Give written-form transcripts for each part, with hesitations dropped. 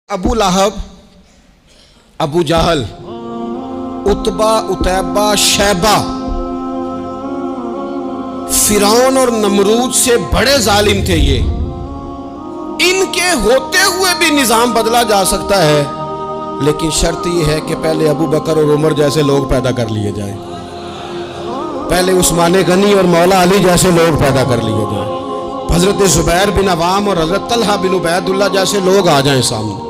अबू लहब, अबू जहल, Utba, उतैबा, Shaiba, फिरौन और नमरूद से बड़े जालिम थे ये। इनके होते हुए भी निजाम बदला जा सकता है, लेकिन शर्त यह है कि पहले अबू बकर और उमर जैसे लोग पैदा कर लिए जाएं, पहले उस्मान गनी और मौला अली जैसे लोग पैदा कर लिए जाएं, हजरत जुबैर बिन अवाम और हजरत तलहा बिन उबैदुल्लाह जैसे लोग आ जाएं सामने।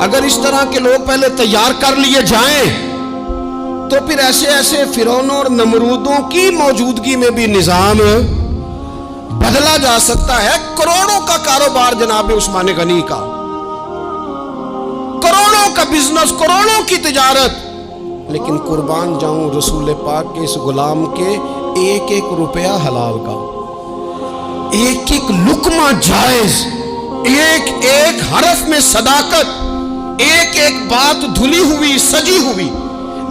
अगर इस तरह के लोग पहले तैयार कर लिए जाएं तो फिर ऐसे ऐसे फिरौनों और नमरूदों की मौजूदगी में भी निजाम बदला जा सकता है। करोड़ों का कारोबार जनाब उस्मान गनी का, करोड़ों का बिजनेस, करोड़ों की तिजारत, लेकिन कुर्बान जाऊं रसूल पाक के इस गुलाम के एक एक रुपया हलाल का, एक एक लुकमा जायज, एक एक हरफ में सदाकत, एक एक बात धुली हुई सजी हुई।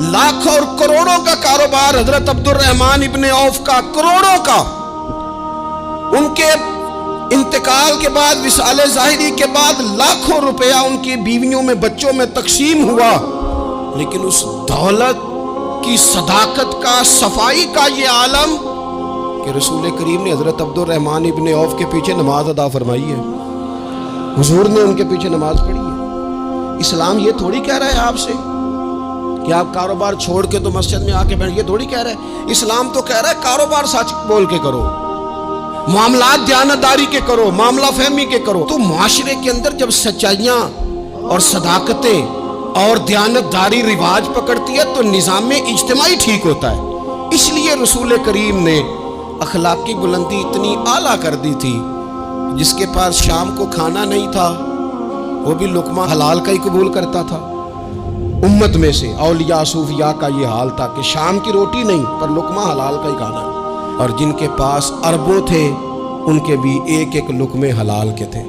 लाखों और करोड़ों का कारोबार हजरत अब्दुर्रहमान इब्ने औफ का, करोड़ों का। उनके इंतकाल के बाद, विसाले ज़ाहिरी के बाद लाखों रुपया उनकी बीवियों में, बच्चों में तकसीम हुआ, लेकिन उस दौलत की सदाकत का, सफाई का ये आलम कि रसूल करीम ने हजरत अब्दुर्रहमान इब्ने औफ के पीछे नमाज अदा फरमाई है, हुजूर ने उनके पीछे नमाज पढ़ी है। इस्लाम ये थोड़ी कह रहा है आपसे कि आप कारोबार छोड़ के तो मस्जिद में आके बैठ, ये थोड़ी कह रहा है। इस्लाम तो कह रहा है कारोबार सच बोल के करो, मामलात दयानतदारी के करो, मामला फहमी के करो। तो माशरे के अंदर जब सच्चाइयाँ और सदाकतें और दयानतदारी रिवाज पकड़ती है तो निज़ाम इज्तिमाई ठीक होता है। इसलिए रसूल करीम ने अखलाकी बुलंदी इतनी आला कर दी थी, जिसके पास शाम को खाना नहीं था वो भी लुकमा हलाल का ही कबूल करता था। उम्मत में से औलिया सूफिया का ये हाल था कि शाम की रोटी नहीं पर लुकमा हलाल का ही खाना, और जिनके पास अरबों थे उनके भी एक एक लुकमे हलाल के थे।